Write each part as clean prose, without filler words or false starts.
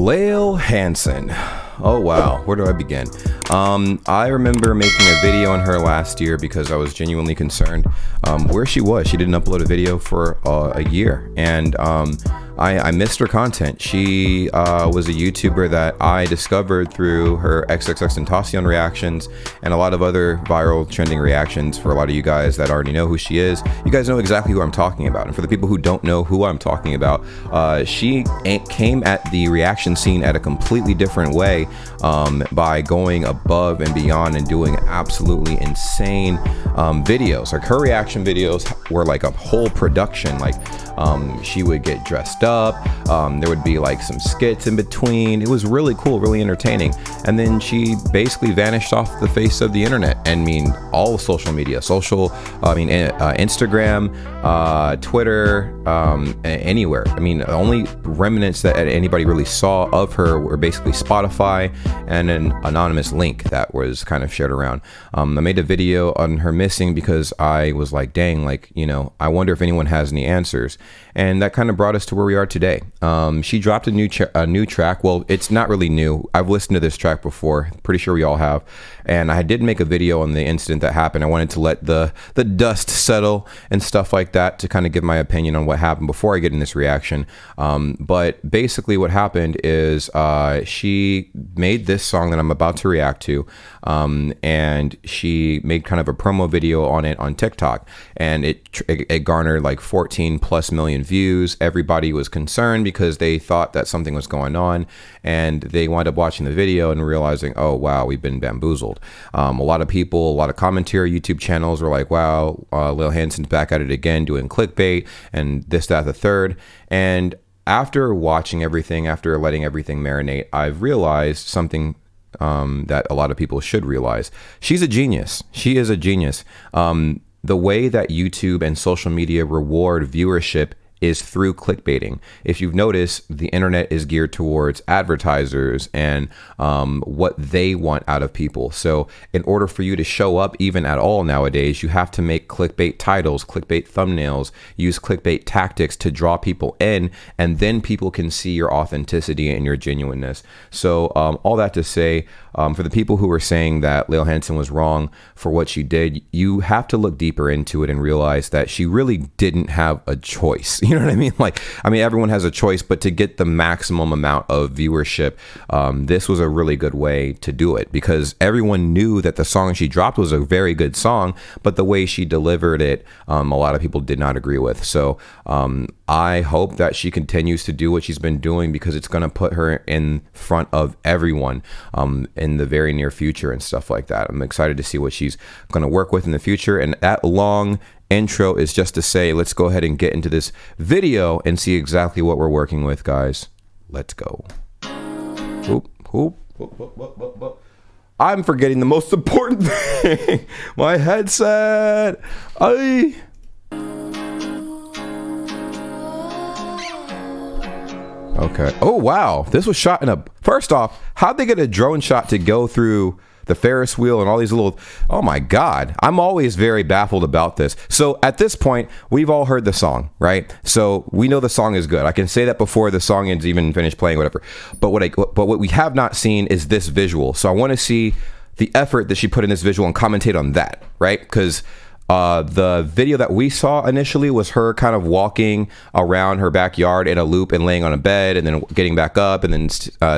LAEL HANSON. Oh wow, where do I begin? I remember making a video on her last year because I was genuinely concerned where she was. She didn't upload a video for a year, and I missed her content. She was a YouTuber that I discovered through her XXXTentacion reactions and a lot of other viral trending reactions. For a lot of you guys that already know who she is, you guys know exactly who I'm talking about. And for the people who don't know who I'm talking about, she came at the reaction scene at a completely different way by going above and beyond and doing absolutely insane videos. Like, her reaction videos were like a whole production. Like, she would get dressed up, there would be like some skits in between. It was really cool, really entertaining. And then she basically vanished off the face of the internet. And I mean, all of social media, Instagram, Twitter, anywhere. I mean, the only remnants that anybody really saw of her were basically Spotify and an anonymous link that was kind of shared around. I made a video on her missing because I was like, dang, like, you know, I wonder if anyone has any answers. And that kind of brought us to where we are today. She dropped a new track. Well, it's not really new. I've listened to this track before. Pretty sure we all have. And I did make a video on the incident that happened. I wanted to let the dust settle and stuff like that to kind of give my opinion on what happened before I get in this reaction. But basically what happened is she made this song that I'm about to react to. And she made kind of a promo video on it on TikTok. And it garnered like 14+ million views. Everybody was concerned because they thought that something was going on, and they wound up watching the video and realizing, oh wow, we've been bamboozled. A lot of people, a lot of commentary YouTube channels were like, wow, LAEL HANSON's back at it again doing clickbait and this, that, the third. And after watching everything, after letting everything marinate, I've realized something that a lot of people should realize. She's a genius. She is a genius. The way that YouTube and social media reward viewership is through clickbaiting. If you've noticed, the internet is geared towards advertisers and what they want out of people. So in order for you to show up even at all nowadays, you have to make clickbait titles, clickbait thumbnails, use clickbait tactics to draw people in, and then people can see your authenticity and your genuineness. So all that to say, for the people who were saying that LAEL HANSON was wrong for what she did, you have to look deeper into it and realize that she really didn't have a choice. You know what I mean? Like, I mean, everyone has a choice, but to get the maximum amount of viewership, this was a really good way to do it, because everyone knew that the song she dropped was a very good song, but the way she delivered it, a lot of people did not agree with. So I hope that she continues to do what she's been doing, because it's going to put her in front of everyone in the very near future and stuff like that. I'm excited to see what she's going to work with in the future. And that long intro is just to say, let's go ahead and get into this video and see exactly what we're working with, guys. Let's go. I'm forgetting the most important thing. My headset. Okay. Oh, wow. This was shot in a... First off, how'd they get a drone shot to go through the Ferris wheel and all these little... Oh my God. I'm always very baffled about this. So at this point, we've all heard the song, right? So we know the song is good. I can say that before the song is even finished playing, whatever. But what we have not seen is this visual. So I want to see the effort that she put in this visual and commentate on that, right? Because the video that we saw initially was her kind of walking around her backyard in a loop and laying on a bed and then getting back up and then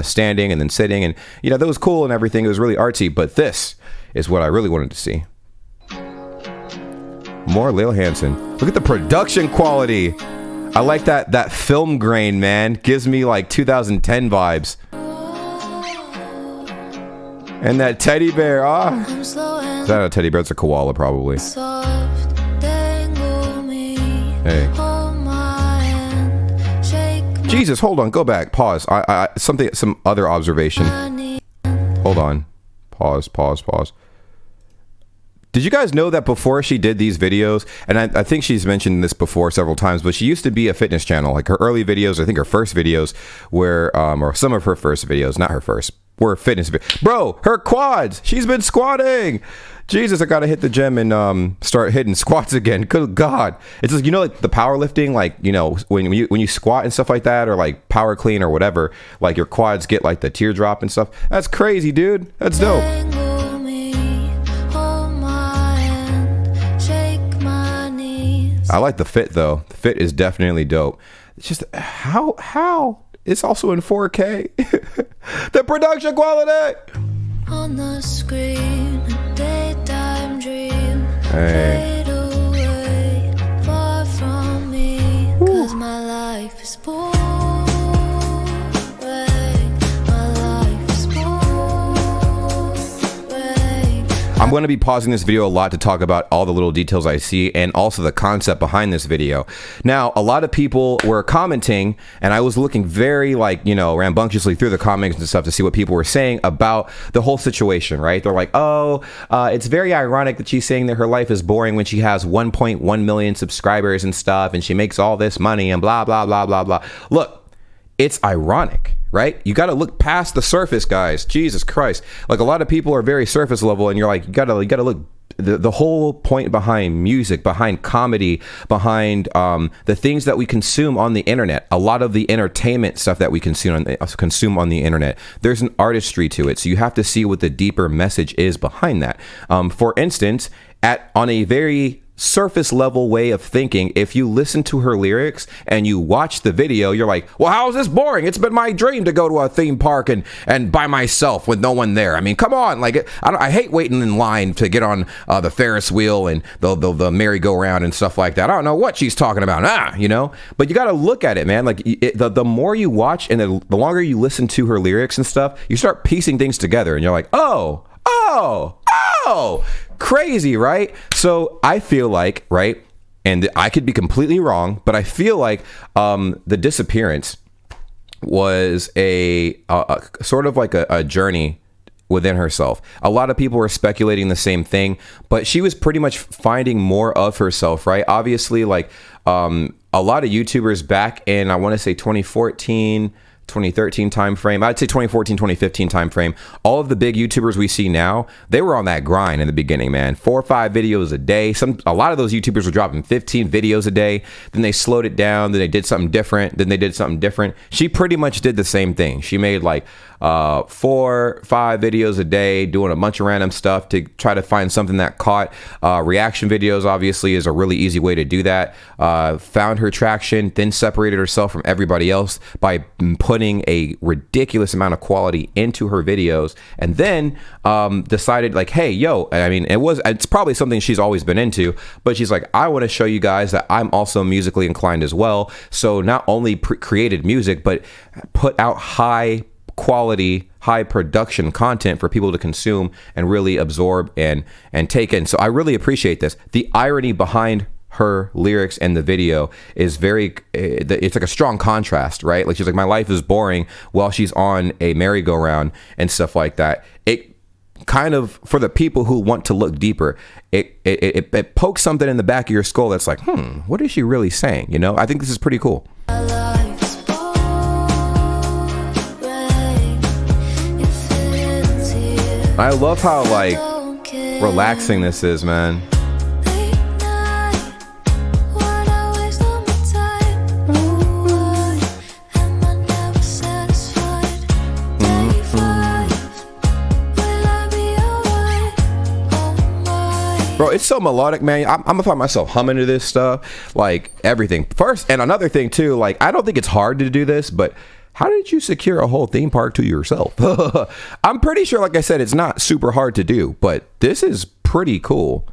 standing and then sitting, and you know, that was cool and everything. It was really artsy, but this is what I really wanted to see. More LAEL HANSON. Look at the production quality. I like that film grain, man. Gives me like 2010 vibes. And that teddy bear, Is that a teddy bear? It's a koala, probably. Hey. Jesus, hold on, go back, pause. Some other observation. Hold on. Pause. Did you guys know that before she did these videos, and I think she's mentioned this before several times, but she used to be a fitness channel. Like, her early videos, I think her first videos were, or some of her first videos, not her first, were fitness. Bro, her quads. She's been squatting. Jesus, I gotta hit the gym and start hitting squats again. Good God. It's just, you know, like the powerlifting, like, you know, when you squat and stuff like that, or like power clean or whatever, like your quads get like the teardrop and stuff. That's crazy, dude. That's dope. I like the fit though. The fit is definitely dope. It's just how it's also in 4K. The production quality on the screen, a daytime dream. Hey. Fade away, far from me, 'cause my life is boring. I'm going to be pausing this video a lot to talk about all the little details I see and also the concept behind this video. Now, a lot of people were commenting, and I was looking very, like, you know, rambunctiously through the comments and stuff to see what people were saying about the whole situation, right? They're like, oh, it's very ironic that she's saying that her life is boring when she has 1.1 million subscribers and stuff, and she makes all this money and blah, blah, blah, blah, blah. Look, it's ironic. Right? You got to look past the surface, guys. Jesus Christ. Like, a lot of people are very surface level, and you're like, you got to look the whole point behind music, behind comedy, behind the things that we consume on the internet. A lot of the entertainment stuff that we consume on the internet, there's an artistry to it. So you have to see what the deeper message is behind that. For instance, on a very surface level way of thinking, if you listen to her lyrics and you watch the video, you're like, well, how is this boring? It's been my dream to go to a theme park and by myself with no one there. I mean, come on. Like, I hate waiting in line to get on the Ferris wheel and the merry-go-round and stuff like that. I don't know what she's talking about. You know, but you got to look at it, man. Like, the more you watch and the longer you listen to her lyrics and stuff, you start piecing things together and you're like, oh, crazy, right? So I feel like, right, and I could be completely wrong, but I feel like the disappearance was a sort of like a journey within herself. A lot of people were speculating the same thing, but she was pretty much finding more of herself, right? Obviously, like a lot of YouTubers back in, I want to say 2014, 2013 timeframe, I'd say 2014, 2015 timeframe, all of the big YouTubers we see now, they were on that grind in the beginning, man. 4 or 5 videos a day. A lot of those YouTubers were dropping 15 videos a day. Then they slowed it down. Then they did something different. Then they did something different. She pretty much did the same thing. She made like 4, 5 videos a day, doing a bunch of random stuff to try to find something that caught. Reaction videos obviously is a really easy way to do that. Found her traction, then separated herself from everybody else by putting a ridiculous amount of quality into her videos, and then decided like, hey, yo, I mean, it's probably something she's always been into, but she's like, I want to show you guys that I'm also musically inclined as well. So not only created music, but put out high quality, high production content for people to consume and really absorb and take in. So I really appreciate this. The irony behind her lyrics and the video is it's like a strong contrast, right? Like, she's like, my life is boring while she's on a merry-go-round and stuff like that. It kind of, for the people who want to look deeper, it pokes something in the back of your skull that's like, what is she really saying? You know, I think this is pretty cool. I love how, like, relaxing this is, man. Bro, it's so melodic, man. I'm gonna find myself humming to this stuff, like everything. First, and another thing too, like, I don't think it's hard to do this, but how did you secure a whole theme park to yourself? I'm pretty sure, like I said, it's not super hard to do, but this is pretty cool.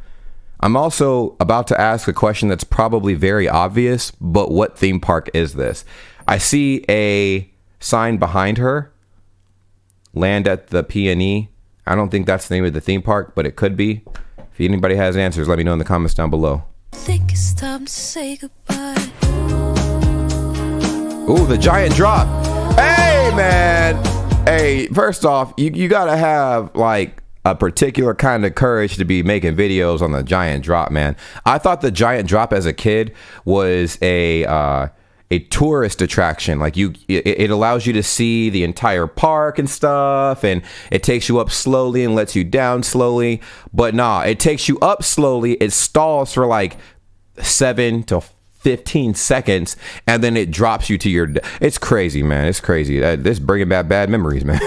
I'm also about to ask a question that's probably very obvious, but what theme park is this? I see a sign behind her, Land at the P&E. I don't think that's the name of the theme park, but it could be. If anybody has answers, let me know in the comments down below. I think it's time to say goodbye. Ooh, the giant drop. Hey, man. Hey, first off, you gotta have like a particular kind of courage to be making videos on the giant drop, man. I thought the giant drop as a kid was a tourist attraction. Like it allows you to see the entire park and stuff, and it takes you up slowly and lets you down slowly. But nah, it takes you up slowly, it stalls for like 7 to 15 seconds, and then it drops you to your it's crazy, man. It's crazy. This bringing back bad memories, man.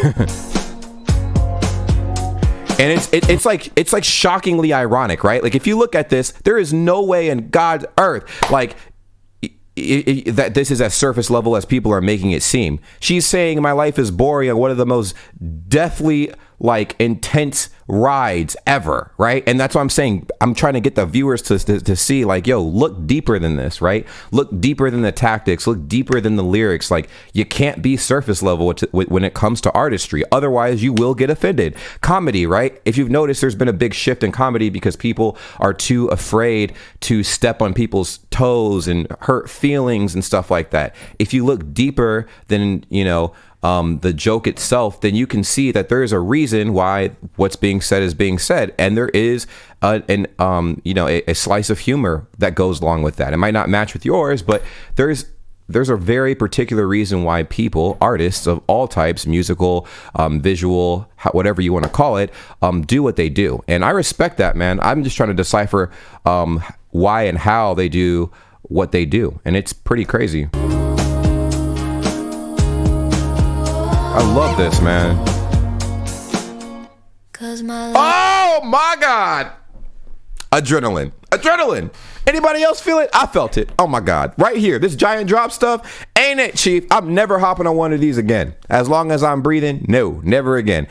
And it's like shockingly ironic, right? Like if you look at this, there is no way in God's earth like that this is as surface level as people are making it seem. She's saying my life is boring on one of the most deathly like intense rides ever, right? And that's what I'm saying. I'm trying to get the viewers to see like, yo, look deeper than this, right? Look deeper than the tactics, look deeper than the lyrics. Like you can't be surface level when it comes to artistry. Otherwise you will get offended. Comedy, right? If you've noticed, there's been a big shift in comedy because people are too afraid to step on people's toes and hurt feelings and stuff like that. If you look deeper than, you know, the joke itself, then you can see that there is a reason why what's being said is being said, and there is a slice of humor that goes along with that. It might not match with yours, but there's a very particular reason why people, artists of all types, musical, visual, whatever you want to call it, do what they do, and I respect that, man. I'm just trying to decipher why and how they do what they do, and it's pretty crazy. I love this, man. Oh my God. Adrenaline. Anybody else feel it? I felt it. Oh my God. Right here. This giant drop stuff. Ain't it, Chief? I'm never hopping on one of these again. As long as I'm breathing, no, never again.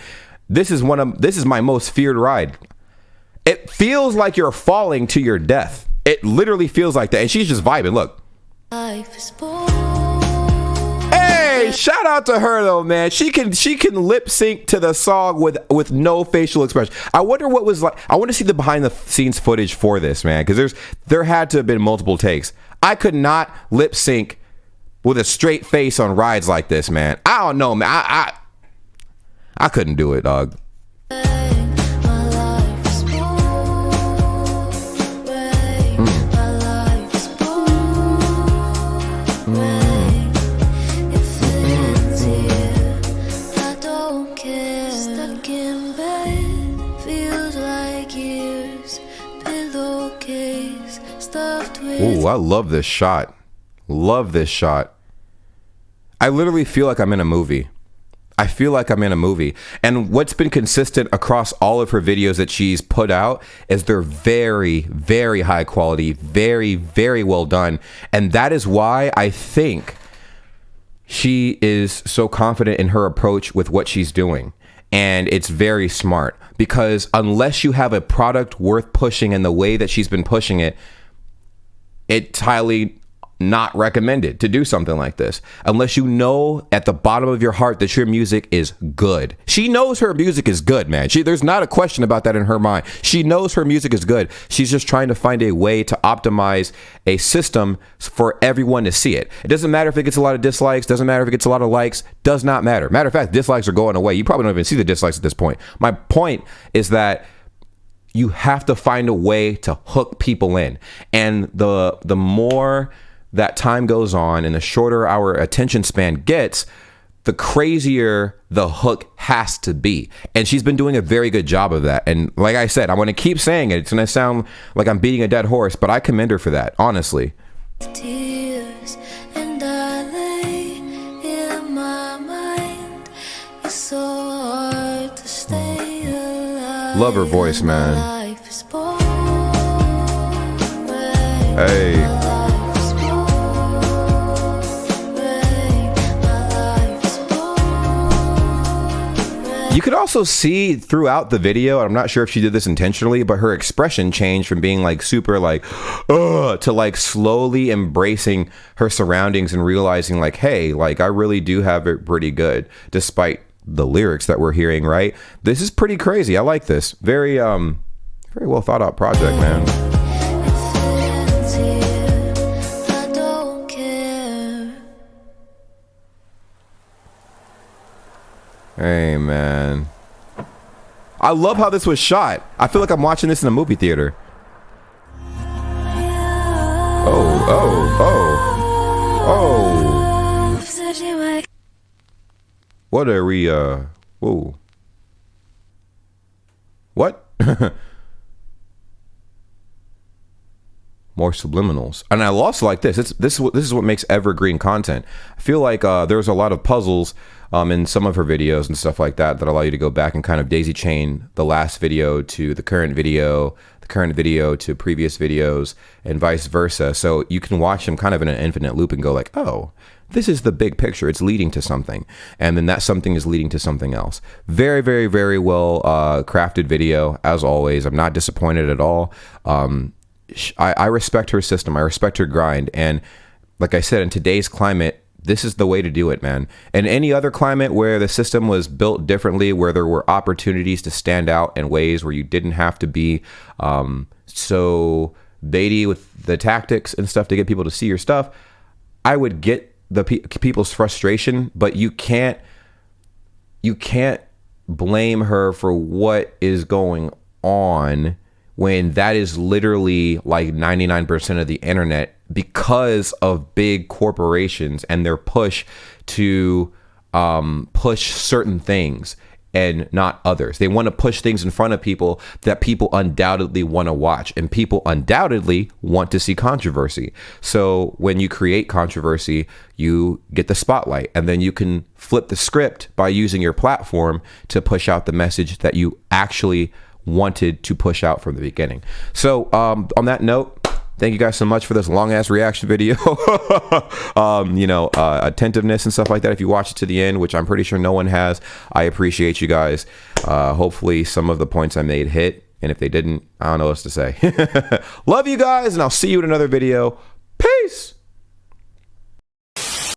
This is my most feared ride. It feels like you're falling to your death. It literally feels like that. And she's just vibing. Look. Life is boring. Hey, shout out to her though, man. She can lip sync to the song with no facial expression. I wonder what was like. I want to see the behind the scenes footage for this, man, because there had to have been multiple takes. I could not lip sync with a straight face on rides like this, man. I don't know, man. I couldn't do it, dog. Ooh, I love this shot. Love this shot. I literally feel like I'm in a movie. I feel like I'm in a movie. And what's been consistent across all of her videos that she's put out is they're very, very high quality, very, very well done. And that is why I think she is so confident in her approach with what she's doing. And it's very smart, because unless you have a product worth pushing in the way that she's been pushing it, it's highly not recommended to do something like this unless you know at the bottom of your heart that your music is good. She knows her music is good, man. There's not a question about that in her mind. She knows her music is good. She's just trying to find a way to optimize a system for everyone to see it. It doesn't matter if it gets a lot of dislikes, doesn't matter if it gets a lot of likes, does not matter. Matter of fact, dislikes are going away. You probably don't even see the dislikes at this point. My point is that you have to find a way to hook people in. And the more that time goes on and the shorter our attention span gets, the crazier the hook has to be. And she's been doing a very good job of that. And like I said, I'm going to keep saying it. It's going to sound like I'm beating a dead horse, but I commend her for that, honestly. Tears and I lay in my mind. It's so hard to stay alive. Love her voice, man. Hey. You could also see throughout the video, I'm not sure if she did this intentionally, but her expression changed from being like super like, ugh, to like slowly embracing her surroundings and realizing like, hey, like I really do have it pretty good despite the lyrics that we're hearing, right? This is pretty crazy. I like this. Very well thought out project, man. Hey, man. I love how this was shot. I feel like I'm watching this in a movie theater. Oh. Oh. What are we, whoa. What? More subliminals. And I also like this. This is what makes evergreen content. I feel like there's a lot of puzzles in some of her videos and stuff like that that allow you to go back and kind of daisy chain the last video to the current video to previous videos, and vice versa. So you can watch them kind of in an infinite loop and go like, oh, this is the big picture. It's leading to something. And then that something is leading to something else. Very, very, very well crafted video, as always. I'm not disappointed at all. I respect her system. I respect her grind. And like I said, in today's climate, this is the way to do it, man. In any other climate where the system was built differently, where there were opportunities to stand out in ways where you didn't have to be so baity with the tactics and stuff to get people to see your stuff, I would get the people's frustration, but you can't blame her for what is going on when that is literally like 99% of the internet, because of big corporations and their push to push certain things and not others. They want to push things in front of people that people undoubtedly want to watch, and people undoubtedly want to see controversy. So when you create controversy, you get the spotlight, and then you can flip the script by using your platform to push out the message that you actually wanted to push out from the beginning. So on that note, thank you guys so much for this long ass reaction video. Attentiveness and stuff like that. If you watch it to the end, which I'm pretty sure no one has, I appreciate you guys. Hopefully some of the points I made hit, and if they didn't, I don't know what else to say. Love you guys, and I'll see you in another video. Peace.